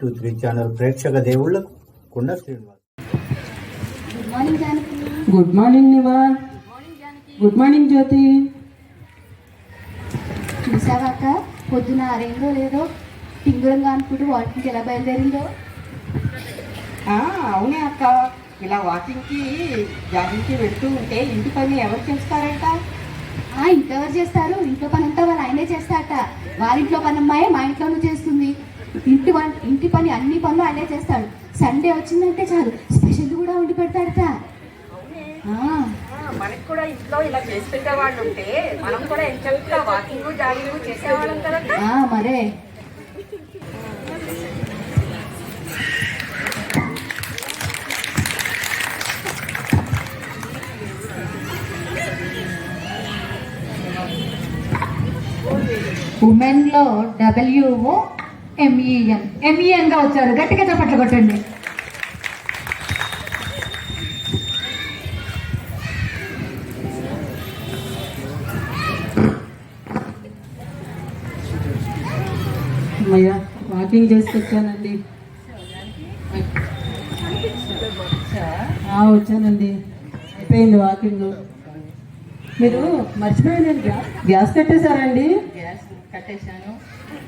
123 channel ప్రేక్షక దేవుళ్లకు Konda Srinivas. Good morning Niva. Good morning Jyothi. చూసావాక పొద్దున అరేందో లేదో టింగురంగా అనుకుంటూ వాకింగ్కి ఎలా బయలుదేరిందో. అవునే అక్క, ఇలా వాకింగ్కి జాగింగ్కి వెళ్తూ ఉంటే ఇంటి పని ఎవరు చేస్తారంట? ఇంకెవరు చేస్తారు? ఇంట్లో పని అంతా వాళ్ళు ఆయనే చేస్తారట. వారింట్లో పని అమ్మాయే మా ఇంట్లోనూ చేస్తుంది. ఇంటి పని అన్ని పనులు ఆయనే చేస్తాడు. సండే వచ్చిందంటే చాలు స్పెషల్ కూడా వండి పెడతాడట. మనకి కూడా ఇంట్లో ఇలా చేసి పెట్టేవాళ్ళు ఉంటే మనం కూడా ఎంచక్కా వాకింగ్ జాగింగ్ చేసేవాళ్ళం కదా. మరే ఉమెన్లో WOMENగా వచ్చారు. గట్టిగా చప్పట్లు కొట్టండి. అమ్మయ్య, వాకింగ్ చేసుకొచ్చానండి. వచ్చానండి, అయిపోయింది వాకింగ్. మీరు మర్చిపోయాను, గ్యాస్ కట్టేశారండి? గ్యాస్ కట్టేశాను.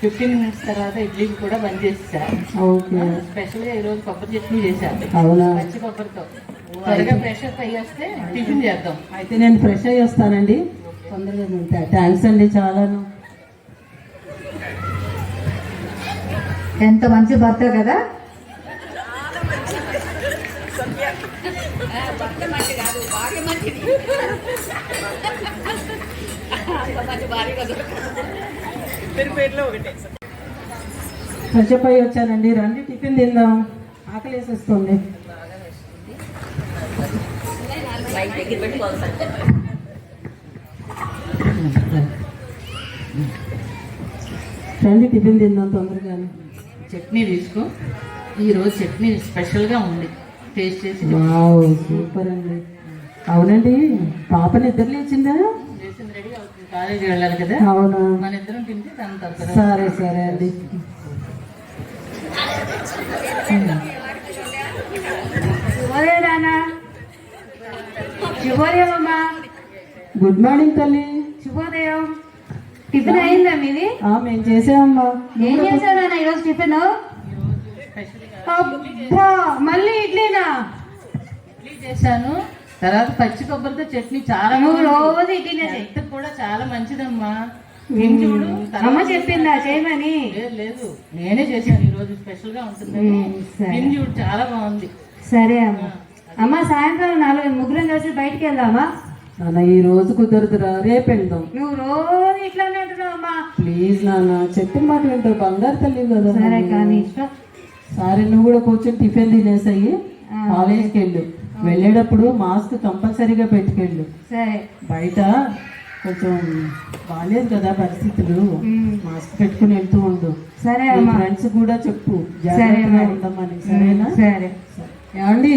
15 minutes తర్వాత ఇడ్లీకి కూడా బంద్ చేసేసాను. ఓకే. స్పెషల్గా ఈరోజు కొబ్బరి చట్నీ చేశాను. అవునా? పచ్చి కొబ్బరితో. త్వరగా ఫ్రెష్ అప్ అయ్యేస్తే టిఫిన్ చేద్దాం. అయితే నేను ఫ్రెష్ అయ్యి వస్తానండి, తొందరగా ఉంటా. థ్యాంక్స్ అండి చాలాను. ఎంత మంచి భర్త కదా. ఫ్రెషప్ అయ్యి వచ్చానండి, రండి టిఫిన్ తిందాం. ఆకలి వేసేస్తుంది. రండి టిఫిన్ తిందాం తొందరగానే. చట్నీ తీసుకో. ఈరోజు చట్నీ స్పెషల్గా ఉంది, టేస్ట్ చేసి. సూపర్ అండి. అవునండి, పాప నిద్ర లేచిందా? రెడీ అవుతుంది, కాలేజీ వెళ్ళాలి కదా. అవునా? మన ఇద్దరం తింటే దాని తర్వాత. సరే సరే అండి. శుభోదయం అమ్మా. గుడ్ మార్నింగ్ తల్లి. శుభోదయం. టిఫిన్ అయిందా మీది? మేము చేసామమ్మా. ఏం చేశారా ఈరోజు టిఫిన్? అబ్బా, మళ్ళీ ఇడ్లీనా? ఇడ్లీ చేశాను, తర్వాత పచ్చి కొబ్బరితో చట్నీ. చాలా రోజు ఇడ్లీనే కూడా చాలా మంచిదమ్మా. చూడు, అమ్మ చెప్పిందా చేయమని? లేదు, నేనే చేశాను. ఈ రోజు స్పెషల్ గా ఉంటుంది. చూడు, చాలా బాగుంది. సరే అమ్మా. అమ్మ సాయంత్రం 4 కలిసి బయటికి వెళ్దామా? నాన్న ఈ రోజు కుదరదురా, రేపు వెళ్దాం. నువ్వు రోజు ఇట్లానే అంటున్నావు అమ్మా. ప్లీజ్ నాన్న, చెప్పిన మాట వింటావు, బంగారు తల్లి కదా. సరే కానీ ఇష్టం. సరే, నువ్వు కూడా కూర్చొని టిఫిన్ తినేసాయి కాలేజ్కి వెళ్ళు. వెళ్ళేటప్పుడు మాస్క్ కంపల్సరీగా పెట్టుకెళ్ళు. సరే. బయట కొంచెం బాగాలేదు కదా పరిస్థితులు, మాస్క్ పెట్టుకుని వెళ్తూ ఉండు. సరే. ఫ్రెండ్స్ కూడా చెప్పు జాగ్రత్తగా ఉండమని. సరేనా? సరే. ఏమండి,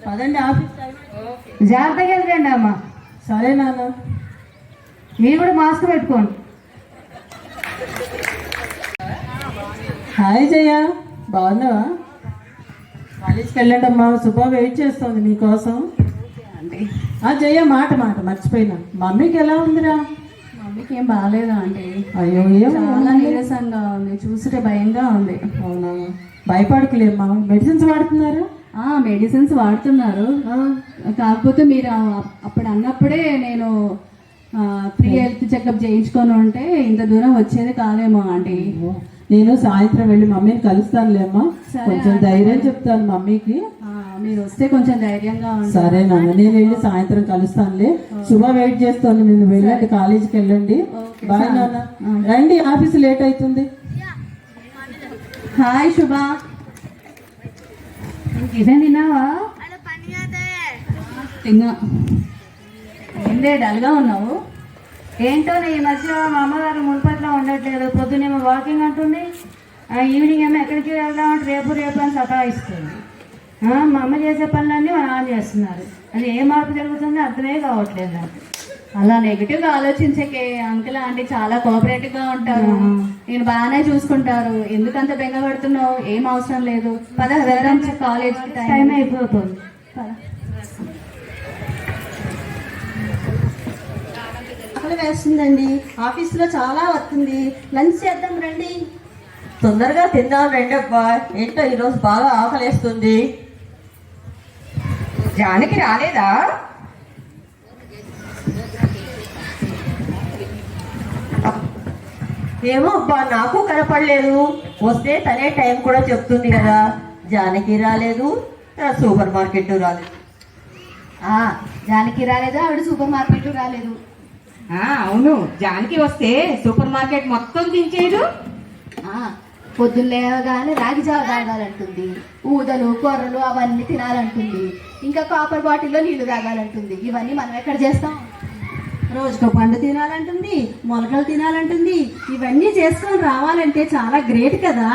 పదండి ఆఫీస్. జాగ్రత్తగా వెళ్ళండి అమ్మా. సరే నాన్న. మీరు కూడా మాస్క్ పెట్టుకోండి. హాయ్ జయ, బాగున్నావా? కాలేజ్కి వెళ్ళండి అమ్మా, శుభ వెయిట్ చేస్తుంది మీకోసం. జయ, మాట మర్చిపోయినా, మమ్మీకి ఎలా ఉందిరా? మమ్మీకి ఏం బాగాలేదా అంటే? అయ్యో, చాలా నీరసంగా ఉంది, చూస్తుంటే భయంగా ఉంది. అవునా? భయపడకలేమ్మా, మెడిసిన్స్ వాడుతున్నారా? మెడిసిన్స్ వాడుతున్నారు. కాకపోతే మీరు అప్పుడు అన్నప్పుడే నేను ఫ్రీ హెల్త్ చెకప్ చేయించుకొని ఉంటే ఇంత దూరం వచ్చేది కాదేమో ఆంటీ. నేను సాయంత్రం వెళ్ళి మమ్మీని కలుస్తానులేమ్మా, కొంచెం ధైర్యం చెప్తాను మమ్మీకి. మీరు వస్తే కొంచెం ధైర్యంగా ఉంటుంది. సరే నాన్న, నేను వెళ్ళి సాయంత్రం కలుస్తానులే. శుభ వెయిట్ చేస్తాను, నేను వెళ్ళండి, కాలేజీకి వెళ్ళండి. బాయ్ నాన్న. రండి, ఆఫీస్ లేట్ అవుతుంది. హాయ్ శుభ. టిఫిన్ తిన్నావా? తిన్నా. ఏందే డల్గా ఉన్నావు? ఏంటో ఈ మధ్య మా అమ్మగారు మునుపట్లో ఉండట్లేదు. పొద్దునేమో వాకింగ్ అంటుంది, ఈవినింగ్ ఏమో ఎక్కడికి వెళ్దామంటే రేపు అని సతాయిస్తుంది. మా అమ్మ చేసే పనులన్నీ మా నాన్న చేస్తున్నారు. అది ఏ మార్పు జరుగుతుందో అర్థమే కావట్లేదు నాకు. అలా నెగిటివ్ గా ఆలోచించకే. అంకుల్ ఆంటీ చాలా కోఆపరేటివ్ గా ఉంటారు, నేను బాగానే చూసుకుంటారు. ఎందుకంత బెంగ పడుతున్నావు? ఏం అవసరం లేదు. పద వెళ్దాం కాలేజ్ కి, టైం అయిపోతుంది. ఆకలి వేస్తుందండి, ఆఫీసులో చాలా వర్క్ ఉంది, లంచ్ చేద్దాం రండి. తొందరగా తిందాం రండబ్బా. ఏంటో ఈరోజు బాగా ఆకలేస్తుంది. జానకి రాలేదా? ఏమో అబ్బా, నాకు కనపడలేదు. వస్తే తనే టైం కూడా చెప్తుంది కదా. జానకి రాలేదు, సూపర్ మార్కెట్ రాలేదు. జానకి రాలేదు, ఆవిడ సూపర్ మార్కెట్ రాలేదు. అవును, జానకి వస్తే సూపర్ మార్కెట్ మొత్తం తించేదు. పొద్దున్న లేవగానే రాగి జావ తాగాలంటుంది, ఊదలు కొర్రలు అవన్నీ తినాలంటుంది, ఇంకా కాపర్ బాటిల్లో నీళ్లు తాగాలంటుంది. ఇవన్నీ మనం ఎక్కడ చేస్తాం? రోజుకో పండు తినాలంటుంది, మొలకలు తినాలంటుంది. ఇవన్నీ చేసుకొని రావాలంటే చాలా గ్రేట్ కదా.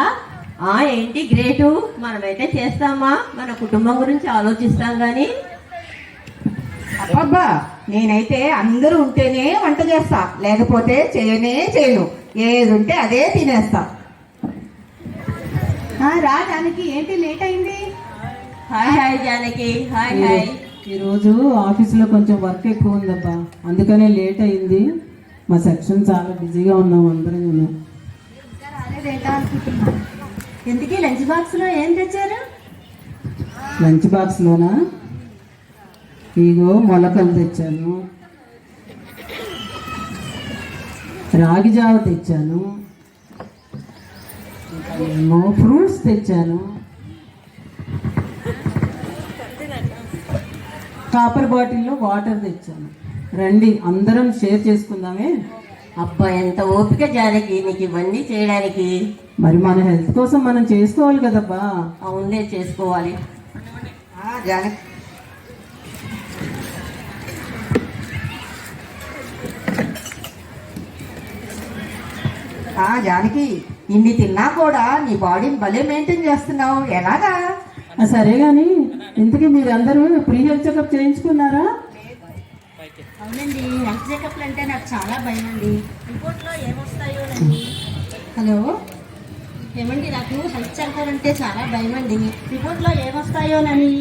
ఏంటి గ్రేటు? మనమైతే చేస్తామా? మన కుటుంబం గురించి ఆలోచిస్తాం గాని. అబ్బా, నేనైతే అందరూ ఉంటేనే వంట చేస్తా, లేకపోతే చేయను. ఏది ఉంటే అదే తినేస్తా. రా జానకి, ఏంటి లేట్ అయింది? Hi hi Janaki. Hi hi. ఈరోజు ఆఫీసులో కొంచెం వర్క్ ఎక్కువ ఉందబ్బా, అందుకనే లేట్ అయింది. మా సెక్షన్ చాలా బిజీగా ఉన్నాం అందరం. రాలేదేటా అనుకుంటున్నా. ఎందుకు లంచ్ బాక్స్ లో ఏం తెచ్చారు? లంచ్ బాక్స్లోనా? ఇగో మొలకలు తెచ్చాను, రాగి జావ తెచ్చాను, ఏమో ఫ్రూట్స్ తెచ్చాను, కాపర్ బాటిల్లో వాటర్ తెచ్చాను. రండి అందరం షేర్ చేసుకుందామే. అబ్బా, ఎంత ఓపిక జానకి నీకు ఇవన్నీ చేయడానికి. మరి మన హెల్త్ కోసం మనం చేసుకోవాలి కదబ్బా. అవునే, చేసుకోవాలి. జానకి జానకి, ఇన్ని తిన్నా కూడా నీ బాడీని భలే మెయింటైన్ చేస్తున్నావు, ఎలాగా? సరే గాని ఇంతకీ మీరందరూ ప్రీ హెల్త్ చెకప్ చేయించుకున్నారా? అవునండి, హెల్త్ చెకప్లు అంటే నాకు చాలా భయం అండి. రిపోర్ట్లో ఏమొస్తాయోనండి. హలో ఏమండి, నాకు హెల్త్ చెకప్ అంటే చాలా భయం అండి. రిపోర్ట్లో ఏమొస్తాయోనని.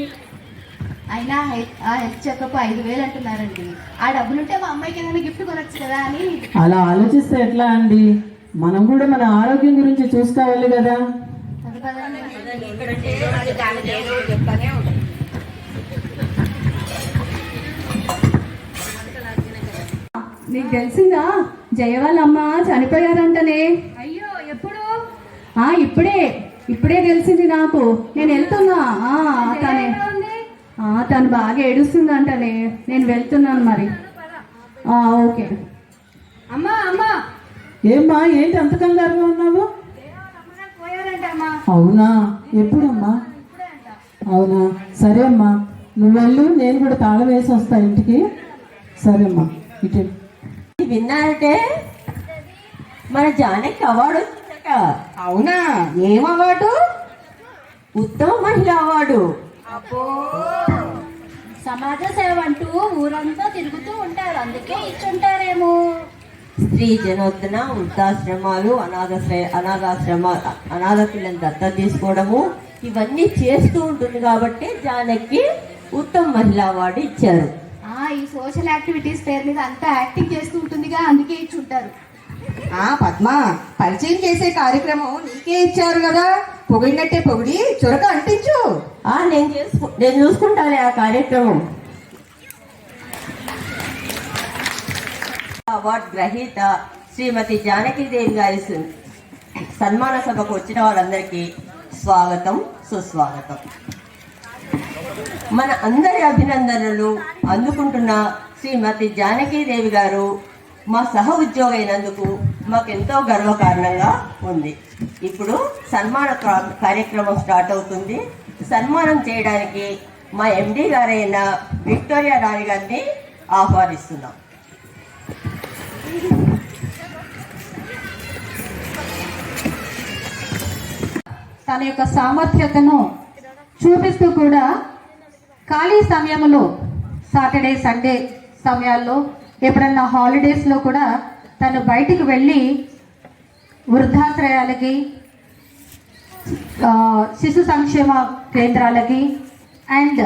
అయినా హెల్త్ చెకప్ 5,000 అంటున్నారండి. ఆ డబ్బులుంటే మా అమ్మాయికి ఏదైనా గిఫ్ట్ కొనొచ్చు కదా అని. అలా ఆలోచిస్తే ఎట్లా అండి? మనం కూడా మన ఆరోగ్యం గురించి చూసుకోవాలి కదా. నీకు తెలిసిందా, జయ వాళ్ళ అమ్మ చనిపోయారంటనే. అయ్యో, ఎప్పుడు? ఇప్పుడే తెలిసింది నాకు. నేను వెళ్తున్నా. తను బాగా ఏడుస్తుందంటనే. నేను వెళ్తున్నాను మరి. ఓకే. అమ్మా అమ్మా, ఏమ్మా, ఏంటి అంత కంగారుగా ఉన్నావు? అవునా? ఎప్పుడమ్మా? అవునా, సరే అమ్మా, నువ్వు వెళ్ళు, నేను కూడా తాళం వేసి వస్తా ఇంటికి. సరే అమ్మా, ఇటు. విన్నారంటే మన జానకి అవార్డు వచ్చిందట. అవునా? ఏం అవార్డు? ఉత్తమ మహిళ అవార్డు. సమాజ సేవ అంటూ ఊరంతా తిరుగుతూ ఉంటారు, అందుకే ఇచ్చుంటారేమో. స్త్రీ జనోద్ధరణ, వృద్ధాశ్రమాలు, అనాథ పిల్లలు దత్తత తీసుకోవడము, ఇవన్నీ చేస్తూ ఉంటుంది కాబట్టి జానకి ఉత్తమ మహిళా అవార్డు ఇచ్చారు. ఈ సోషల్ యాక్టివిటీస్ పేరు మీద అంతా యాక్టింగ్ చేస్తూ ఉంటుందిగా, అందుకే ఇచ్చుంటారు. పద్మ, పరిచయం చేసే కార్యక్రమం నీకే ఇచ్చారు కదా, పొగిడినట్టే పొగిడి చురక అంటించు. నేను చూసుకుంటాను ఆ కార్యక్రమం. అవార్డు గ్రహీత శ్రీమతి జానకీదేవి గారి సన్మాన సభకు వచ్చిన వాళ్ళందరికీ స్వాగతం, సుస్వాగతం. మన అందరి అభినందనలు అందుకుంటున్న శ్రీమతి జానకీదేవి గారు మా సహ ఉద్యోగి అయినందుకు మాకెంతో గర్వకారణంగా ఉంది. ఇప్పుడు సన్మాన కార్యక్రమం స్టార్ట్ అవుతుంది. సన్మానం చేయడానికి మా ఎండి గారైన విక్టోరియా రాణి గారిని ఆహ్వానిస్తున్నాం. తన యొక్క సామర్థ్యతను చూపిస్తూ కూడా ఖాళీ సమయంలో, సాటర్డే సండే సమయాల్లో ఎప్పుడన్నా హాలిడేస్లో కూడా తను బయటికి వెళ్ళి వృద్ధాశ్రయాలకి, శిశు సంక్షేమ కేంద్రాలకి అండ్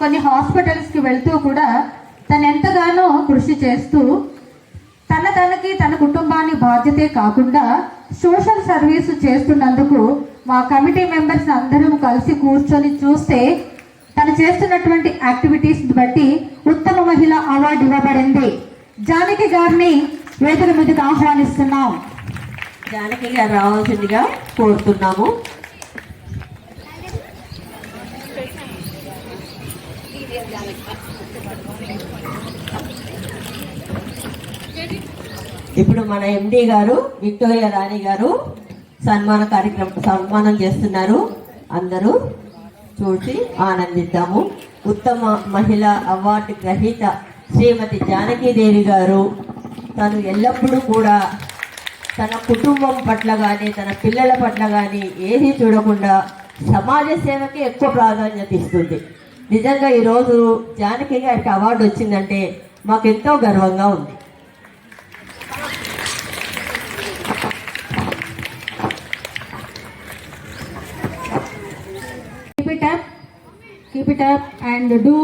కొన్ని హాస్పిటల్స్కి వెళ్తూ కూడా తను ఎంతగానో కృషి చేస్తూ తనకి తన కుటుంబాన్ని బాధ్యతే కాకుండా సోషల్ సర్వీస్ చేస్తున్నందుకు మా కమిటీ మెంబర్స్ అందరం కలిసి కూర్చొని చూస్తే తను చేస్తున్నటువంటి యాక్టివిటీస్ బట్టి ఉత్తమ మహిళ అవార్డు ఇవ్వబడింది. జానకి గారిని వేదిక మీదకి ఆహ్వానిస్తున్నాం. జానకి గారు రావాల్సిందిగా కోరుతున్నాము. ఇప్పుడు మన ఎండి గారు విక్టోరియా రాణి గారు సన్మానం చేస్తున్నారు. అందరూ చూసి ఆనందిద్దాము. ఉత్తమ మహిళా అవార్డు గ్రహీత శ్రీమతి జానకీదేవి గారు తను ఎల్లప్పుడూ కూడా తన కుటుంబం పట్ల కానీ తన పిల్లల పట్ల కానీ ఏది చూడకుండా సమాజ సేవకి ఎక్కువ ప్రాధాన్యత ఇస్తుంది. నిజంగా ఈరోజు జానకి గారికి అవార్డు వచ్చిందంటే మాకెంతో గర్వంగా ఉంది. Keep it up and do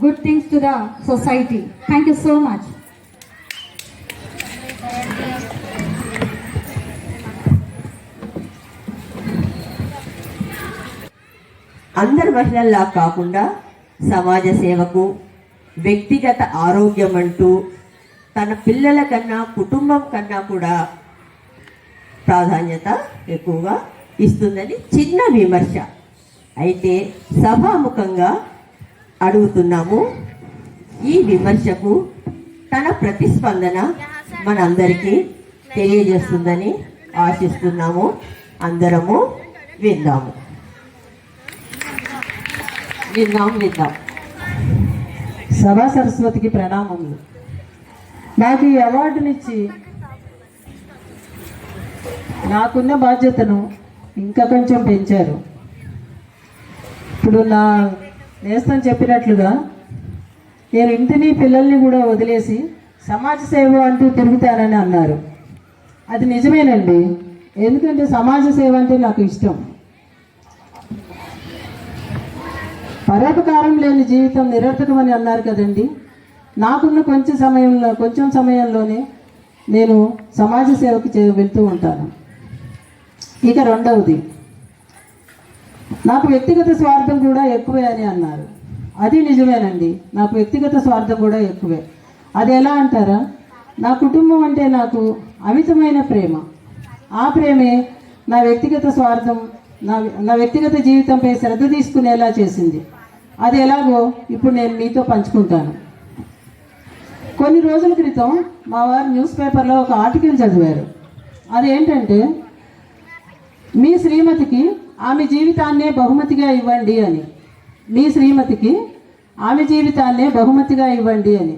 good things to the society. Thank you so much. అందరు మహిళల్లా కాకుండా సమాజ సేవకు, వ్యక్తిగత ఆరోగ్యం అంటూ తన పిల్లల కన్నా కుటుంబం కన్నా కూడా ప్రాధాన్యత ఎక్కువగా ఇస్తుందని చిన్న విమర్శ. అయితే సభాముఖంగా అడుగుతున్నాము, ఈ విమర్శకు తన ప్రతిస్పందన మనందరికీ తెలియజేస్తుందని ఆశిస్తున్నాము. అందరము విందాము. సభా సరస్వతికి ప్రణామములు. నాకు ఈ అవార్డునిచ్చి నాకున్న బాధ్యతను ఇంకా కొంచెం పెంచారు. ఇప్పుడు నా నేస్తం చెప్పినట్లుగా నేను ఇంటిని పిల్లల్ని కూడా వదిలేసి సమాజ సేవ అంటూ తిరుగుతానని అన్నారు. అది నిజమేనండి. ఎందుకంటే సమాజ సేవ అంటే నాకు ఇష్టం. పరోపకారం లేని జీవితం నిరర్థకమని అన్నారు కదండి. నాకున్న కొంచెం సమయంలోనే నేను సమాజ సేవకి వెళ్తూ ఉంటాను. ఇక రెండవది, నాకు వ్యక్తిగత స్వార్థం కూడా ఎక్కువే అని అన్నారు. అది నిజమేనండి. నాకు వ్యక్తిగత స్వార్థం కూడా ఎక్కువే. అది ఎలా అంటారా, నా కుటుంబం అంటే నాకు అమితమైన ప్రేమ. ఆ ప్రేమే నా వ్యక్తిగత స్వార్థం, నా వ్యక్తిగత జీవితంపై శ్రద్ధ తీసుకునేలా చేసింది. అది ఎలాగో ఇప్పుడు నేను మీతో పంచుకుంటాను. కొన్ని రోజుల క్రితం మా వారు న్యూస్ పేపర్లో ఒక ఆర్టికల్ చదివారు. అదేంటంటే, మీ శ్రీమతికి ఆమె జీవితాన్నే బహుమతిగా ఇవ్వండి అని. మీ శ్రీమతికి ఆమె జీవితాన్నే బహుమతిగా ఇవ్వండి అని.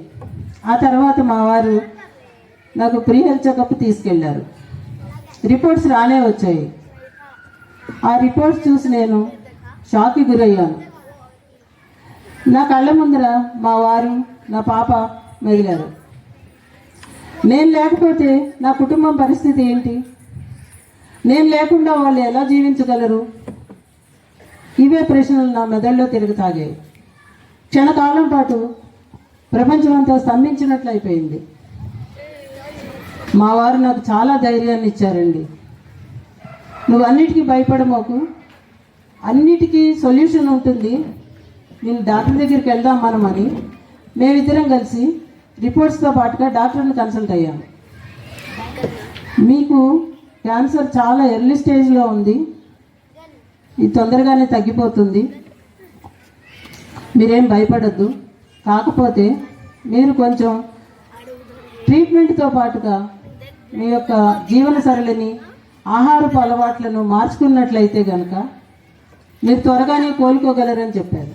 ఆ తర్వాత మా వారు నాకు ప్రీ హెల్త్ చెకప్ తీసుకెళ్లారు. రిపోర్ట్స్ రానే వచ్చాయి. ఆ రిపోర్ట్స్ చూసి నేను షాక్కి గురయ్యాను. నా కళ్ళ ముందర మా వారు, నా పాప మెదిలారు. నేను లేకపోతే నా కుటుంబం పరిస్థితి ఏంటి? నేను లేకుండా వాళ్ళు ఎలా జీవించగలరు? ఇవే ప్రశ్నలు నా మెదడులో తిరుగుతాగాయి. క్షణకాలం పాటు ప్రపంచమంతా స్తంభించినట్లు అయిపోయింది. మా వారు నాకు చాలా ధైర్యాన్ని ఇచ్చారండి. నువ్వు అన్నిటికీ భయపడమోకు, అన్నిటికీ సొల్యూషన్ ఉంటుంది, నేను డాక్టర్ దగ్గరికి వెళ్దాం మనమని మేమిద్దరం కలిసి రిపోర్ట్స్తో పాటుగా డాక్టర్ని కన్సల్ట్ అయ్యాము. మీకు క్యాన్సర్ చాలా ఎర్లీ స్టేజ్లో ఉంది, ఇది తొందరగానే తగ్గిపోతుంది, మీరేం భయపడద్దు. కాకపోతే మీరు కొంచెం ట్రీట్మెంట్తో పాటుగా మీ యొక్క జీవన సరళిని, ఆహారపు అలవాట్లను మార్చుకున్నట్లయితే కనుక మీరు త్వరగానే కోలుకోగలరని చెప్పారు.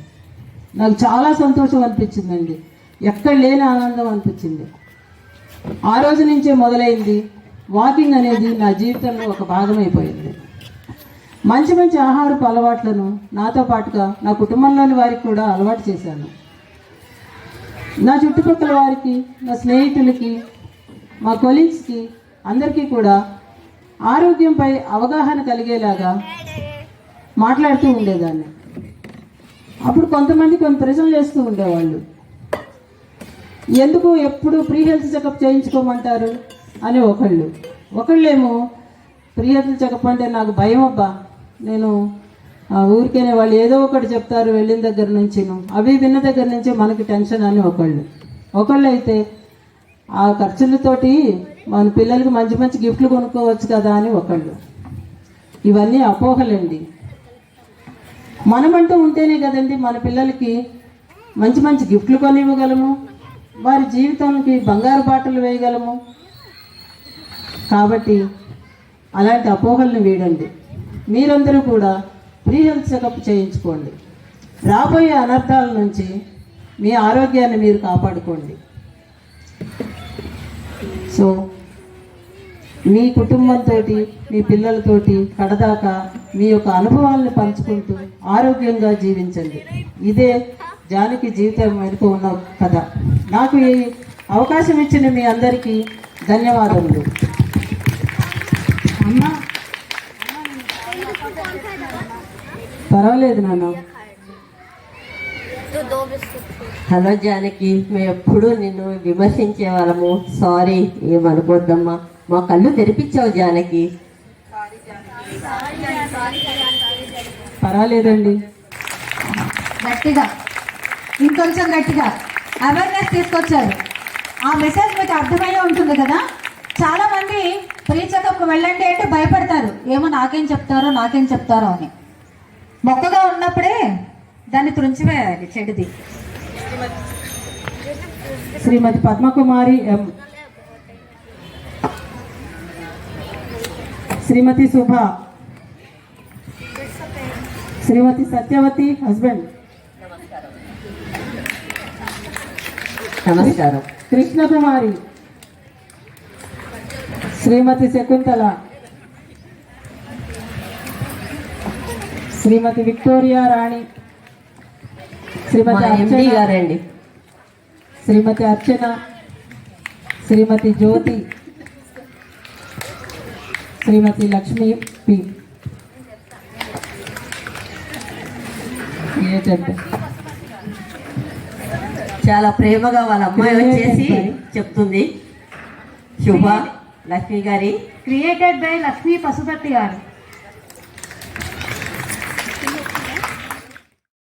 నాకు చాలా సంతోషం అనిపించిందండి. ఎక్కడ లేని ఆనందం అనిపించింది. ఆ రోజు నుంచే మొదలైంది వాకింగ్ అనేది నా జీవితంలో ఒక భాగం అయిపోయింది. మంచి మంచి ఆహారపు అలవాట్లను నాతో పాటుగా నా కుటుంబంలోని వారికి కూడా అలవాటు చేశాను. నా చుట్టుపక్కల వారికి, నా స్నేహితులకి, మా కొలీగ్స్కి అందరికీ కూడా ఆరోగ్యంపై అవగాహన కలిగేలాగా మాట్లాడుతూ ఉండేదాన్ని. అప్పుడు కొంతమంది కొన్ని ప్రశ్నలు చేస్తూ ఉండేవాళ్ళు. ఎందుకు ఎప్పుడు ప్రీ హెల్త్ చెకప్ చేయించుకోమంటారు అని ఒకళ్ళేమో ప్రీ హెల్త్ చెకప్ అంటే నాకు భయం అబ్బా, నేను ఊరికేనే వాళ్ళు ఏదో ఒకటి చెప్తారు వెళ్ళిన దగ్గర నుంచి, అవి విన్న దగ్గర నుంచి మనకి టెన్షన్ అని ఒకళ్ళు అయితే ఆ ఖర్చులతోటి మన పిల్లలకి మంచి మంచి గిఫ్ట్లు కొనుక్కోవచ్చు కదా అని ఇవన్నీ అపోహలండి. మనమంటూ ఉంటేనే కదండి మన పిల్లలకి మంచి మంచి గిఫ్ట్లు కొని ఇవ్వగలము, వారి జీవితానికి బంగారు బాటలు వేయగలము. కాబట్టి అలాంటి అపోహల్ని వీడండి. మీరందరూ కూడా ప్రీ హెల్త్ చెకప్ చేయించుకోండి. రాబోయే అనర్థాల నుంచి మీ ఆరోగ్యాన్ని మీరు కాపాడుకోండి. సో మీ కుటుంబంతో, మీ పిల్లలతోటి కడదాకా మీ యొక్క అనుభవాలను పంచుకుంటూ ఆరోగ్యంగా జీవించండి. ఇదే జానకి జీవితం వెనుక ఉన్న కథ. నాకు ఈ అవకాశం ఇచ్చిన మీ అందరికీ ధన్యవాదములు. అమ్మా పర్వాలేదు నాన్న. హలో జానకి, మేము ఎప్పుడు నిన్ను విమర్శించే వాళ్ళము. సారీ, ఏమనుకోద్దమ్మా. మా కళ్ళు తెరిపించావు జానకి. పర్వాలేదండి. గట్టిగా, ఇంకొంచెం గట్టిగా అవేర్నెస్ తీసుకొచ్చారు. ఆ మెసేజ్ మీకు అర్థమయ్యే ఉంటుంది కదా. చాలా మంది ప్రీ చెకప్కి వెళ్ళండి అంటే భయపడతారు, ఏమో నాకేం చెప్తారో అని. మొక్కగా ఉన్నప్పుడే దాన్ని తుంచివేయాలి చెడుది. శ్రీమతి పద్మకుమారి ఎం, శ్రీమతి శుభ, శ్రీమతి సత్యవతి హస్బెండ్, నమస్కారం. కృష్ణకుమారి, శ్రీమతి శకుంతల, శ్రీమతి విక్టోరియా రాణి, శ్రీమతి ఎండి అర్చన గారండి, శ్రీమతి అర్చన, శ్రీమతి జ్యోతి, శ్రీమతి లక్ష్మి పి. ఏంటంటే చాలా ప్రేమగా వాళ్ళ అమ్మాయి వచ్చేసి చెప్తుంది. శుభ లక్ష్మి గారి క్రియేటెడ్ బై లక్ష్మీ పశుపతి గారు.